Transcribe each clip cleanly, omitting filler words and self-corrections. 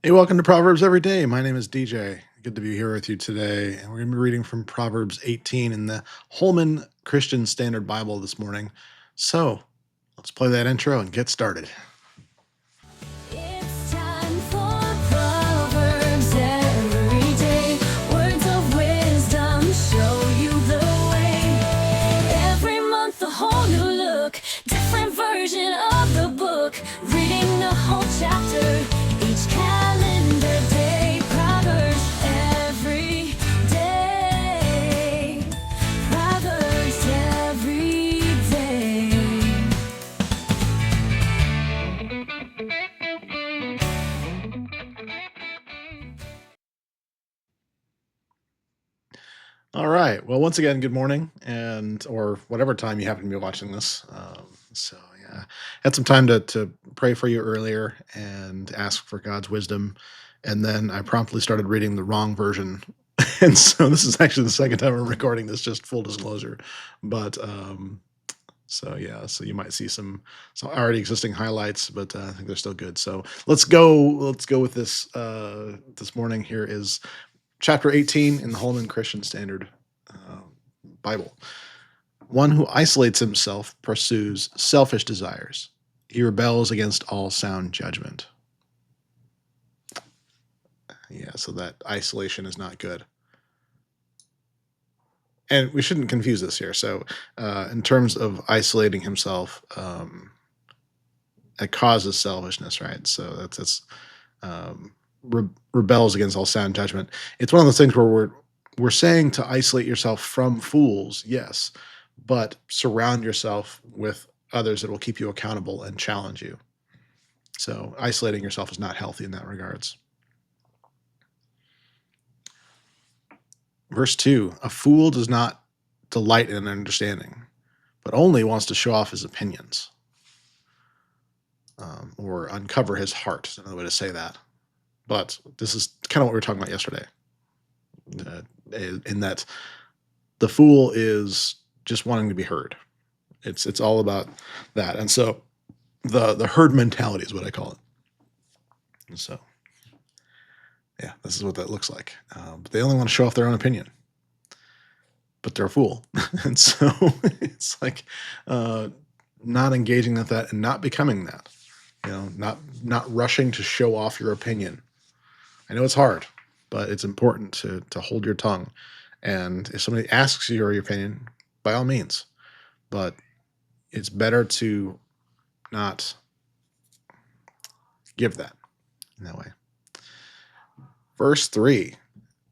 Hey, welcome to Proverbs Every Day. My name is DJ. Good to be here with you today. And we're going to be reading from Proverbs 18 in the Holman Christian Standard Bible this morning. So let's play that intro and get started. It's time for Proverbs every day. Words of wisdom show you the way. Every month a whole new look, different version of the book. Reading the whole chapter each calendar day. Proverbs every day. Proverbs every day. All right. Well, once again, good morning, and or whatever time you happen to be watching this. So yeah, had some time to pray for you earlier and ask for God's wisdom, and then I promptly started reading the wrong version, and so this is actually the second time I'm recording this. Just full disclosure, but so yeah, so you might see some already existing highlights, but I think they're still good. So let's go. Let's go with this. This morning here is chapter 18 in the Holman Christian Standard uh, Bible. One who isolates himself pursues selfish desires. He rebels against all sound judgment. Yeah, so that isolation is not good. And we shouldn't confuse this here. So, in terms of isolating himself, it causes selfishness, right? So that's rebels against all sound judgment. It's one of those things where we're saying to isolate yourself from fools, yes, but surround yourself with others that will keep you accountable and challenge you. So isolating yourself is not healthy in that regards. Verse 2, a fool does not delight in understanding, but only wants to show off his opinions, or uncover his heart is another way to say that. But this is kind of what we were talking about yesterday, uh, in that the fool is just wanting to be heard. It's all about that, and so the herd mentality is what I call it. And so yeah, this is what that looks like. But they only want to show off their own opinion, but they're a fool, and so it's like uh, not engaging with that and not becoming that. Not rushing to show off your opinion. I know it's hard, but it's important to hold your tongue. And if somebody asks you your opinion, by all means, but it's better to not give that in that way. Verse 3,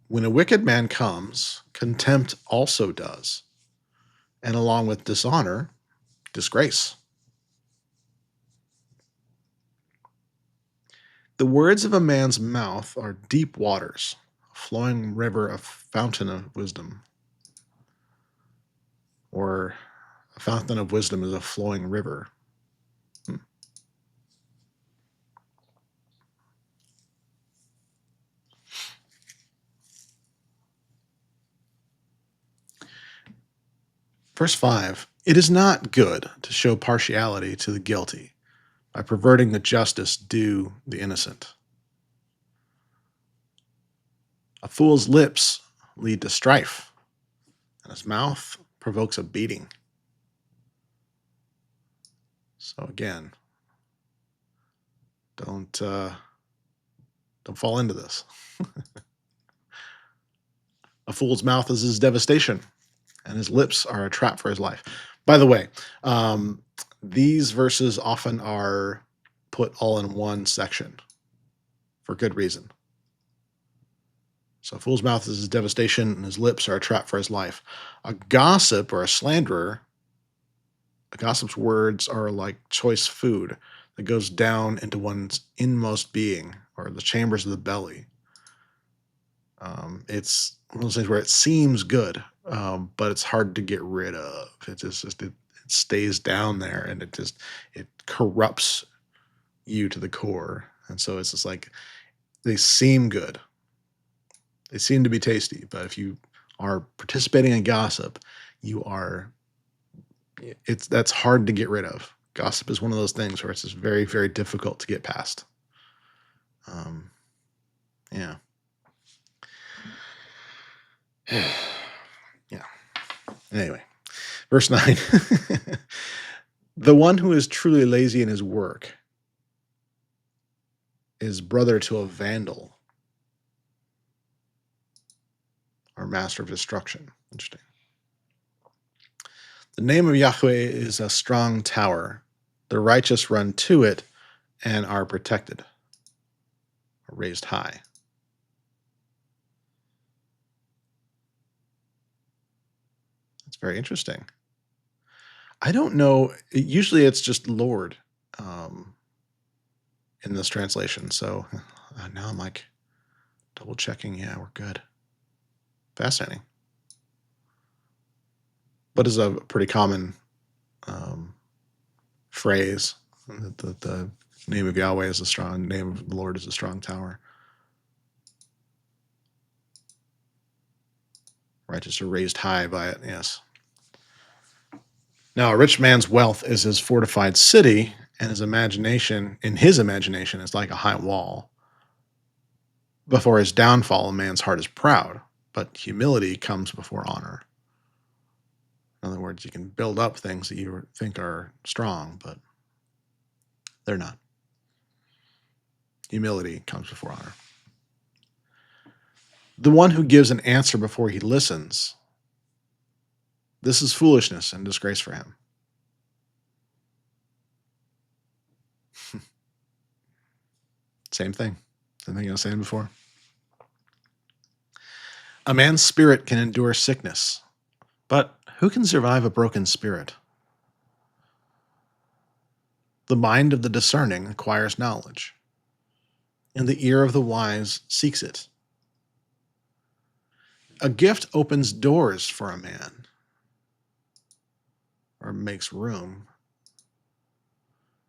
when a wicked man comes, contempt also does, and along with dishonor, disgrace. The words of a man's mouth are deep waters, a flowing river, a fountain of wisdom. Or a fountain of wisdom is a flowing river. Hmm. Verse 5, it is not good to show partiality to the guilty by perverting the justice due the innocent. A fool's lips lead to strife, and his mouth provokes a beating. So again, don't fall into this. A fool's mouth is his devastation, and his lips are a trap for his life. By the way, these verses often are put all in one section for good reason. So, a fool's mouth is his devastation, and his lips are a trap for his life. A gossip or a slanderer, a gossip's words are like choice food that goes down into one's inmost being or the chambers of the belly. It's one of those things where it seems good, but it's hard to get rid of. It stays down there, and it corrupts you to the core. And so it's just like they seem good, they seem to be tasty, but if you are participating in gossip, you are it's that's hard to get rid of. Gossip is one of those things where it's just very, very difficult to get past. Um, Yeah. Yeah. Anyway, verse 9. The one who is truly lazy in his work is brother to a vandal or master of destruction. Interesting. The name of Yahweh is a strong tower. The righteous run to it and are protected, or raised high. That's very interesting. I don't know. Usually it's just Lord um, in this translation. So now I'm like double checking. Yeah, we're good. Fascinating. But is a pretty common um, phrase. The name of Yahweh is a strong name of the Lord is a strong tower. Righteous are raised high by it. Yes. Now, a rich man's wealth is his fortified city, and his imagination, is like a high wall. Before his downfall, a man's heart is proud, but humility comes before honor. In other words, you can build up things that you think are strong, but they're not. Humility comes before honor. The one who gives an answer before he listens, this is foolishness and disgrace for him. Same thing. Same thing I was saying before. A man's spirit can endure sickness, but who can survive a broken spirit? The mind of the discerning acquires knowledge, and the ear of the wise seeks it. A gift opens doors for a man, or makes room,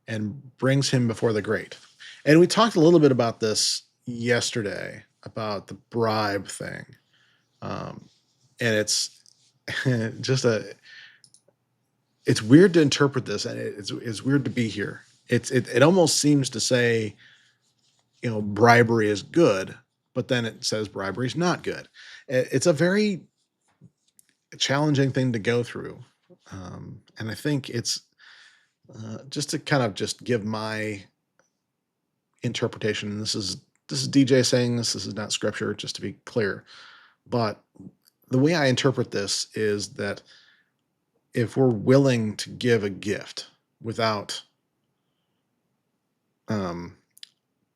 and brings him before the great. And we talked a little bit about this yesterday about the bribe thing. And it's just it's weird to interpret this, and it's weird to be here. It almost seems to say, bribery is good, but then it says bribery is not good. It's a very challenging thing to go through, and I think it's just to kind of just give my interpretation. This is DJ saying this. This is not scripture, just to be clear. But the way I interpret this is that if we're willing to give a gift without um,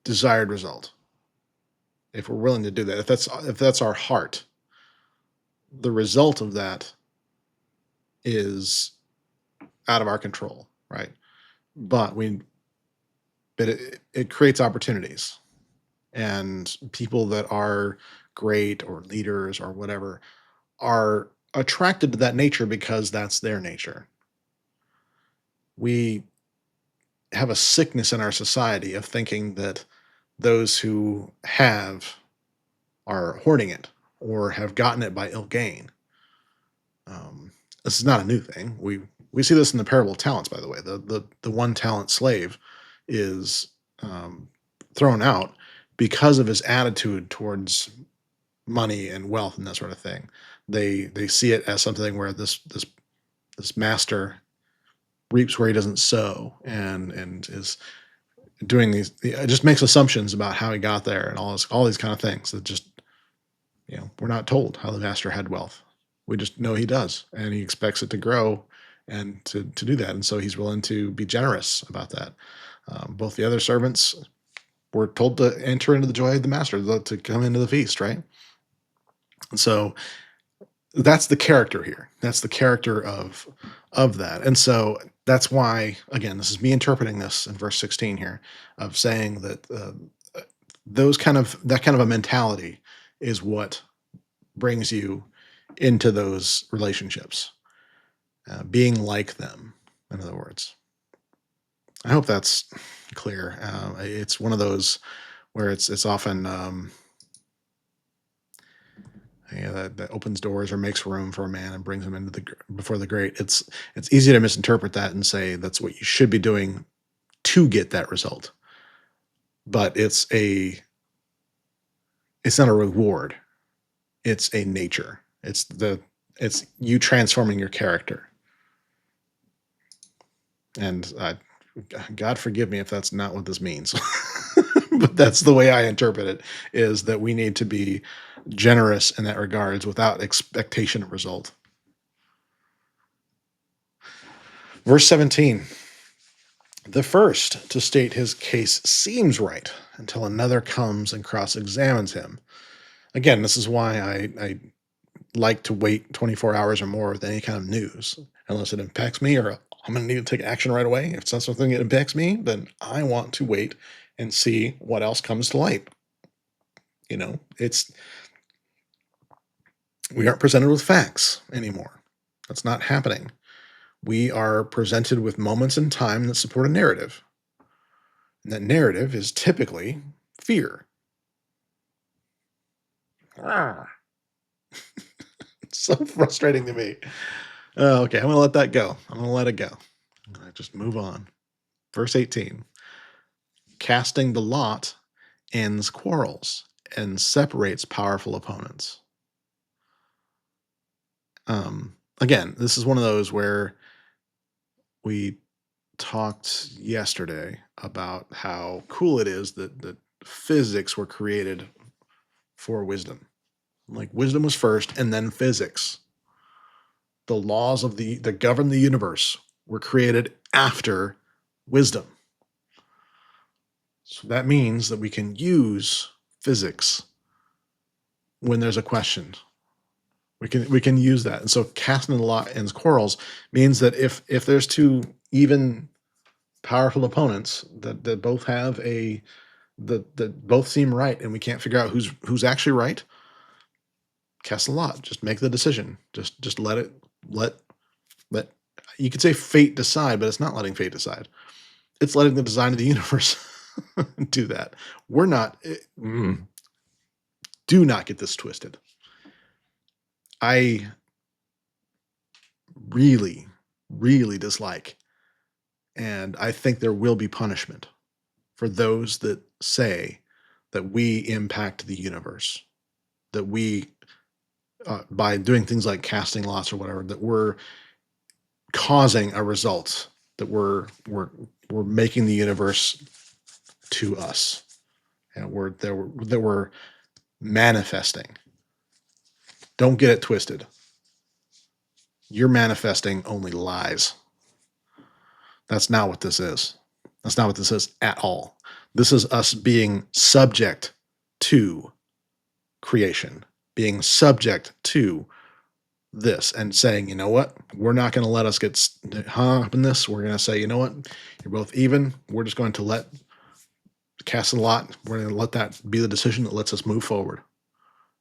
desired result, if we're willing to do that, if that's our heart, the result of that is out of our control, right? But it creates opportunities, and people that are great or leaders or whatever are attracted to that nature because that's their nature. We have a sickness in our society of thinking that those who have are hoarding it or have gotten it by ill gain. This is not a new thing. We see this in the parable of talents, by the way. The one talent slave is um, thrown out because of his attitude towards money and wealth and that sort of thing. They see it as something where this master reaps where he doesn't sow, and is doing these. It just makes assumptions about how he got there and all these kind of things that just we're not told how the master had wealth. We just know he does, and he expects it to grow and to do that, and so he's willing to be generous about that. Both the other servants were told to enter into the joy of the master, to come into the feast, right? And so that's the character here. That's the character of that. And so that's why, again, this is me interpreting this in verse 16 here, of saying that that kind of a mentality is what brings you into those relationships, being like them, in other words. I hope that's clear. It's one of those where it's often that opens doors or makes room for a man and brings him into before the great. It's easy to misinterpret that and say that's what you should be doing to get that result, but it's It's not a reward. It's a nature. It's you transforming your character. And God forgive me if that's not what this means. But that's the way I interpret it, is that we need to be generous in that regards without expectation of result. Verse 17. The first to state his case seems right until another comes and cross examines him. Again, this is why I like to wait 24 hours or more with any kind of news, unless it impacts me or I'm going to need to take action right away. If it's not something that impacts me, then I want to wait and see what else comes to light. It's we aren't presented with facts anymore. That's not happening. We are presented with moments in time that support a narrative. And that narrative is typically fear. Ah. It's so frustrating to me. Okay, I'm going to let that go. I'm going to let it go. I'm going to just move on. Verse 18. Casting the lot ends quarrels and separates powerful opponents. Again, this is one of those where we talked yesterday about how cool it is that physics were created for wisdom. Like wisdom was first and then physics. The laws of that govern the universe were created after wisdom. So that means that we can use physics when there's a question. We can use that. And so casting the lot ends quarrels means that if there's two even powerful opponents that both have that both seem right and we can't figure out who's actually right, cast the lot. Just make the decision. Just let you could say fate decide, but it's not letting fate decide. It's letting the design of the universe do that. We're not do not get this twisted. I really, really dislike, and I think there will be punishment for those that say that we impact the universe, that we, by doing things like casting lots or whatever, that we're causing a result, that we're making the universe to us, and we're manifesting. Don't get it twisted. You're manifesting only lies. That's not what this is. That's not what this is at all. This is us being subject to creation, being subject to this and saying, you know what? We're not going to let us get hung up in this. We're going to say, you know what? You're both even. We're just going to cast a lot. We're going to let that be the decision that lets us move forward.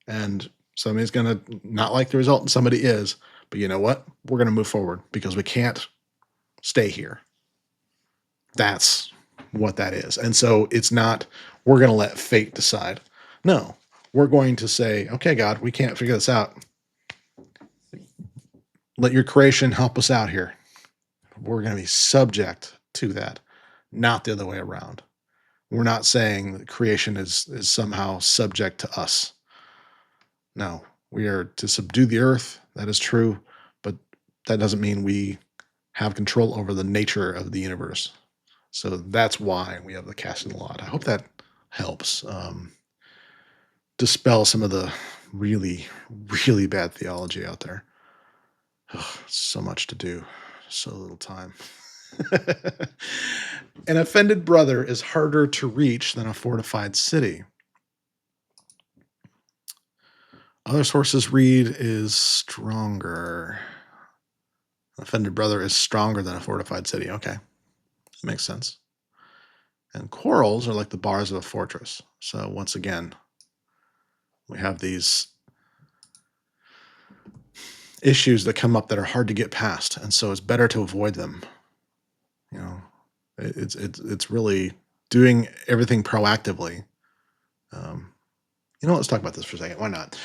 And somebody's going to not like the result and somebody is, but you know what? We're going to move forward because we can't stay here. That's what that is. And so it's not, we're going to let fate decide. No, we're going to say, okay, God, we can't figure this out. Let your creation help us out here. We're going to be subject to that, not the other way around. We're not saying that creation is somehow subject to us. No, we are to subdue the earth. That is true, but that doesn't mean we have control over the nature of the universe. So that's why we have the casting lot. I hope that helps dispel some of the really, really bad theology out there. So much to do, so little time. An offended brother is harder to reach than a fortified city. Other sources read is stronger. An offended brother is stronger than a fortified city. Okay, that makes sense. And quarrels are like the bars of a fortress. So once again, we have these issues that come up that are hard to get past, and so it's better to avoid them. You know, it's really doing everything proactively. Let's talk about this for a second. Why not?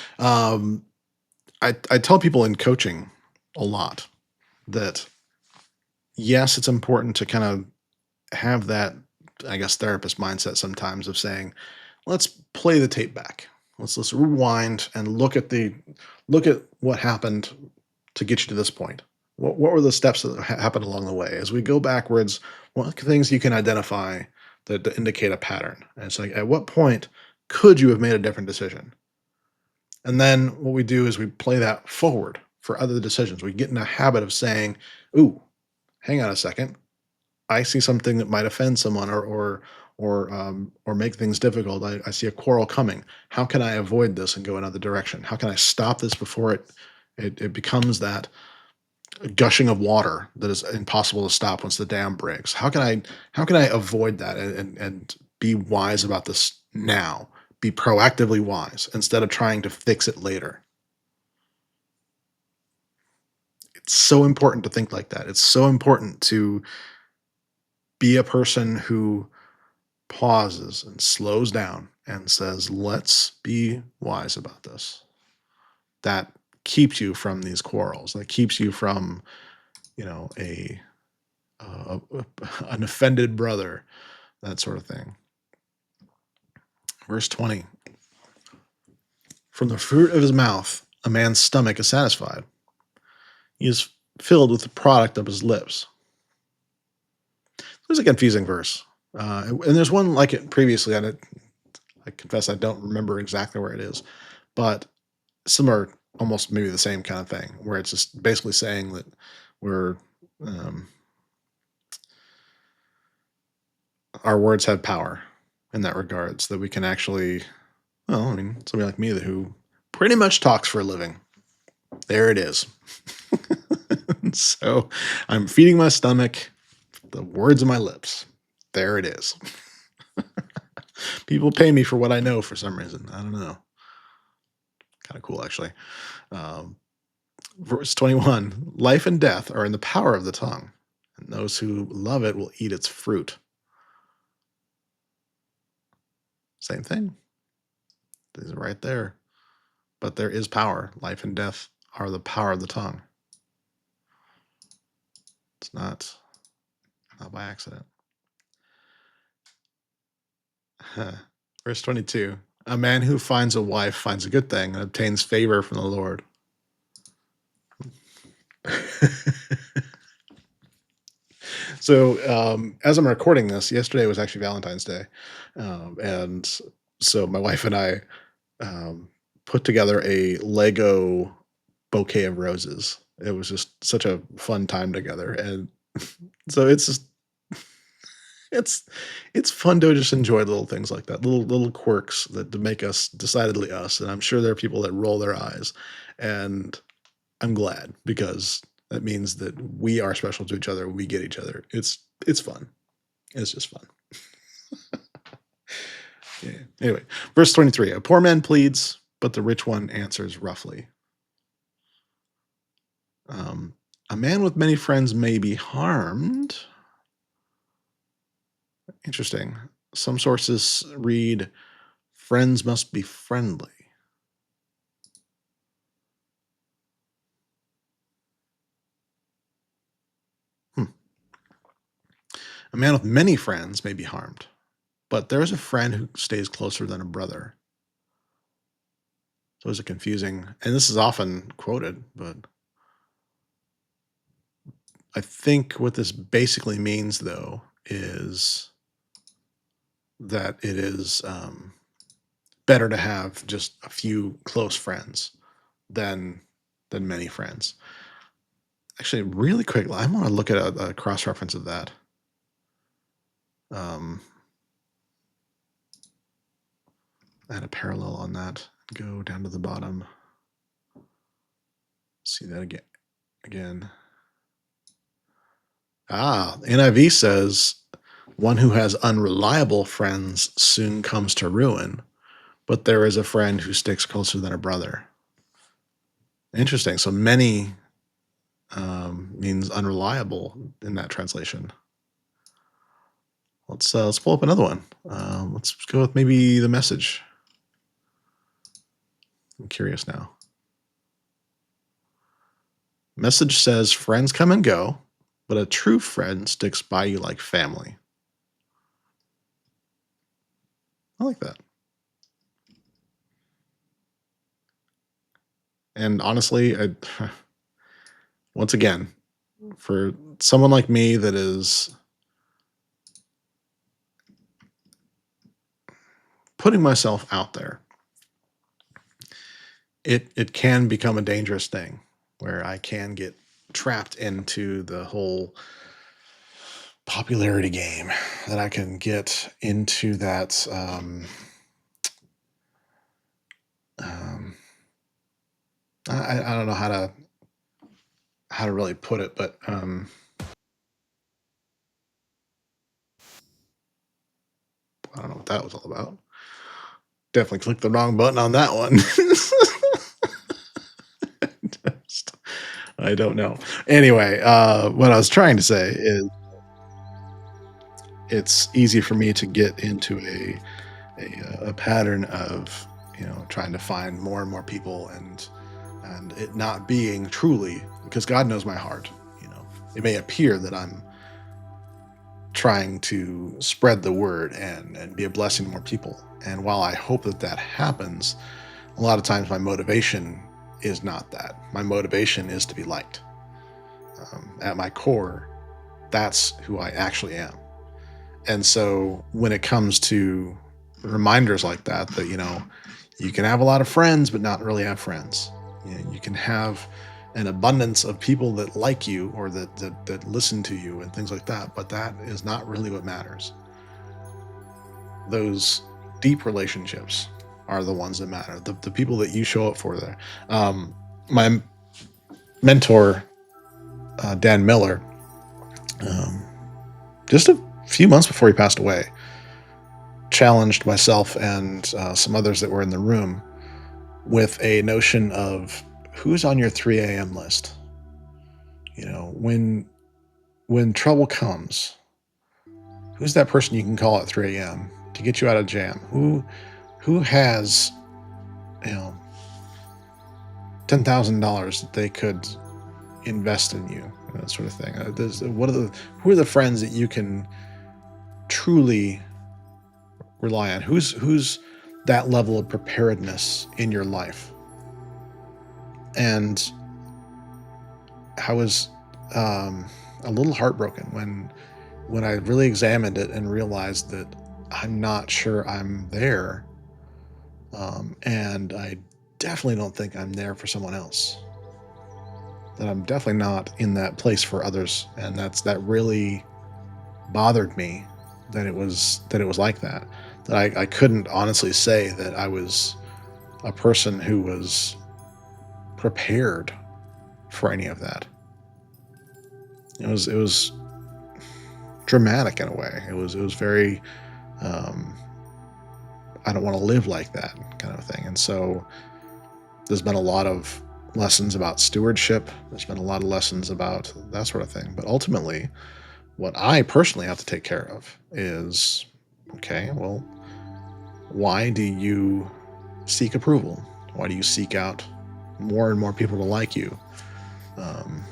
I tell people in coaching a lot that yes, it's important to kind of have that, I guess, therapist mindset sometimes of saying, let's play the tape back. Let's rewind and look at what happened to get you to this point. What were the steps that happened along the way? As we go backwards, what are things you can identify that indicate a pattern? And it's like, at what point could you have made a different decision? And then what we do is we play that forward for other decisions. We get in a habit of saying, "Ooh, hang on a second. I see something that might offend someone or make things difficult. I see a quarrel coming. How can I avoid this and go another direction? How can I stop this before it becomes that gushing of water that is impossible to stop once the dam breaks? How can I avoid that and be wise about this now? Be proactively wise instead of trying to fix it later." It's so important to think like that. It's so important to be a person who pauses and slows down and says, "Let's be wise about this." That keeps you from these quarrels. That keeps you from, a an offended brother, that sort of thing. Verse 20. From the fruit of his mouth, a man's stomach is satisfied. He is filled with the product of his lips. It was a confusing verse. And there's one like it previously. I confess I don't remember exactly where it is, but similar, almost maybe the same kind of thing, where it's just basically saying that we're um, our words have power in that regard, so that we can actually, well, I mean, somebody like me who pretty much talks for a living. There it is. So I'm feeding my stomach the words of my lips. There it is. People pay me for what I know for some reason. I don't know. Kind of cool, actually. Um, Verse 21. Life and death are in the power of the tongue, and those who love it will eat its fruit. Same thing. These are right there. But there is power. Life and death are the power of the tongue. It's not by accident. Verse 22. A man who finds a wife finds a good thing and obtains favor from the Lord. So, as I'm recording this, yesterday was actually Valentine's Day, and so my wife and I um, put together a Lego bouquet of roses. It was just such a fun time together, and so it's it's fun to just enjoy little things like that, little quirks that make us decidedly us. And I'm sure there are people that roll their eyes, and I'm glad because that means that we are special to each other. We get each other. It's fun. It's just fun. Yeah. Anyway, verse 23. A poor man pleads, but the rich one answers roughly. Um, a man with many friends may be harmed. Interesting. Some sources read, friends must be friendly. Hmm. A man with many friends may be harmed, but there is a friend who stays closer than a brother. So it's a confusing, and this is often quoted, but I think what this basically means, though, is that it is better to have just a few close friends than many friends. Actually, really quick, I want to look at a cross reference of that. Um, add a parallel on that. Go down to the bottom. See that again. NIV says, one who has unreliable friends soon comes to ruin, but there is a friend who sticks closer than a brother. Interesting. So many means unreliable in that translation. Let's pull up another one. Let's go with maybe the Message. I'm curious now. Message says, friends come and go, but a true friend sticks by you like family. I like that. And honestly, once again, for someone like me that is putting myself out there, it can become a dangerous thing where I can get trapped into the whole popularity game, that I can get into that um I don't know how to really put it, but I don't know what that was all about. Definitely clicked the wrong button on that one. Just- I don't know. Anyway, what I was trying to say is it's easy for me to get into a pattern of, trying to find more and more people, and it not being truly, because God knows my heart. It may appear that I'm trying to spread the word and be a blessing to more people. And while I hope that that happens, a lot of times my motivation is not that. My motivation is to be liked. At my core, that's who I actually am. And so when it comes to reminders like that, that, you can have a lot of friends, but not really have friends. You can have an abundance of people that like you, or that listen to you and things like that, but that is not really what matters. Those deep relationships are the ones that matter. The people that you show up for there. My mentor, Dan Miller, um, just a few months before he passed away, challenged myself and some others that were in the room with a notion of who's on your 3 a.m. list. When trouble comes, who's that person you can call at 3 a.m. to get you out of jam? Who has, you know $10,000 that they could invest in you, that sort of thing. Who are the friends that you can truly rely on? Who's that level of preparedness in your life? And I was a little heartbroken when I really examined it and realized that I'm not sure I'm there, and I definitely don't think I'm there for someone else. That I'm definitely not in that place for others, and that really bothered me, that it was like that. That I couldn't honestly say that I was a person who was prepared for any of that. It was dramatic in a way. It was very, um, I don't want to live like that kind of thing. And so there's been a lot of lessons about stewardship. There's been a lot of lessons about that sort of thing. But ultimately, what I personally have to take care of is, okay, well, why do you seek approval? Why do you seek out more and more people to like you? Um,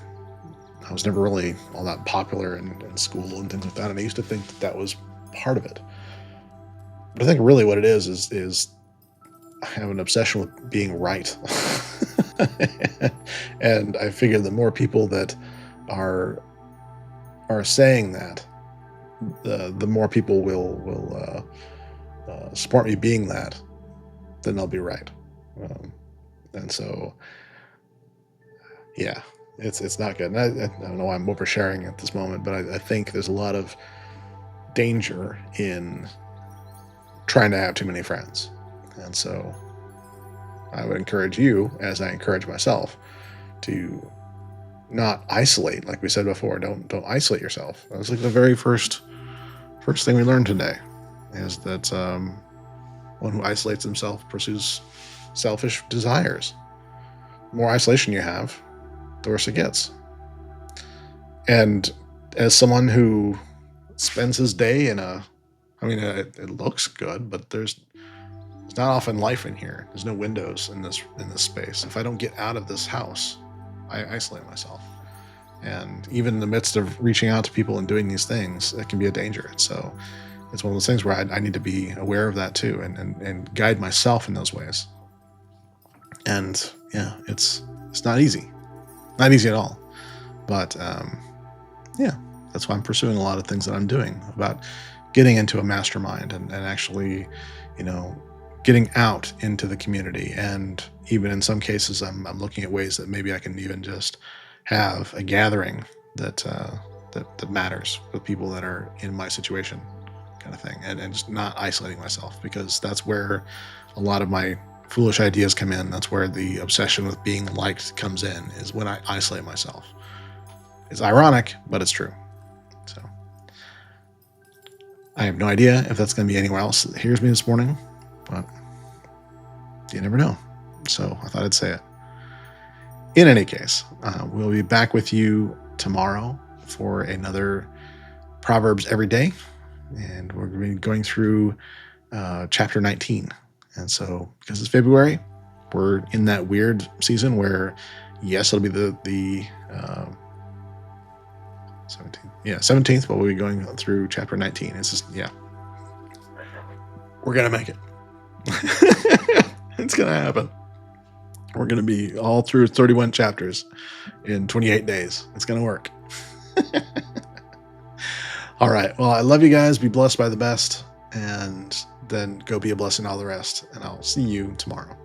I was never really all that popular in school and things like that, and I used to think that was part of it. But I think really what it is I have an obsession with being right, and I figure the more people that are are saying that, the more people will support me being that, then they'll be right. Um, and so, yeah, it's not good. And I don't know why I'm oversharing at this moment, but I think there's a lot of danger in trying to have too many friends. And so I would encourage you, as I encourage myself, to not isolate. Like we said before, don't isolate yourself. That was like the very first thing we learned today, is that one who isolates himself pursues selfish desires. The more isolation you have, the worse it gets. And as someone who spends his day in a, I mean, it looks good, but there's not often life in here. There's no windows in this space. If I don't get out of this house, I isolate myself. And even in the midst of reaching out to people and doing these things, it can be a danger. So it's one of those things where I need to be aware of that too, and guide myself in those ways. And yeah, it's not easy, not easy at all. But yeah, that's why I'm pursuing a lot of things that I'm doing about getting into a mastermind and actually, you know, getting out into the community. And even in some cases, I'm looking at ways that maybe I can even just have a gathering that that matters with people that are in my situation, kind of thing, and just not isolating myself, because that's where a lot of my foolish ideas come in. That's where the obsession with being liked comes in, is when I isolate myself. It's ironic, but it's true. So I have no idea if that's going to be anywhere else that hears me this morning, but you never know. So I thought I'd say it. In any case, we'll be back with you tomorrow for another Proverbs Every Day, and we're going to be going through chapter 19. And so, because it's February, we're in that weird season where, yes, it'll be the 17th. Yeah, 17th, but we'll be going through chapter 19. It's just, yeah, we're going to make it. It's going to happen. We're going to be all through 31 chapters in 28 days. It's going to work. All right. Well, I love you guys. Be blessed by the best, and then go be a blessing to all the rest. And I'll see you tomorrow.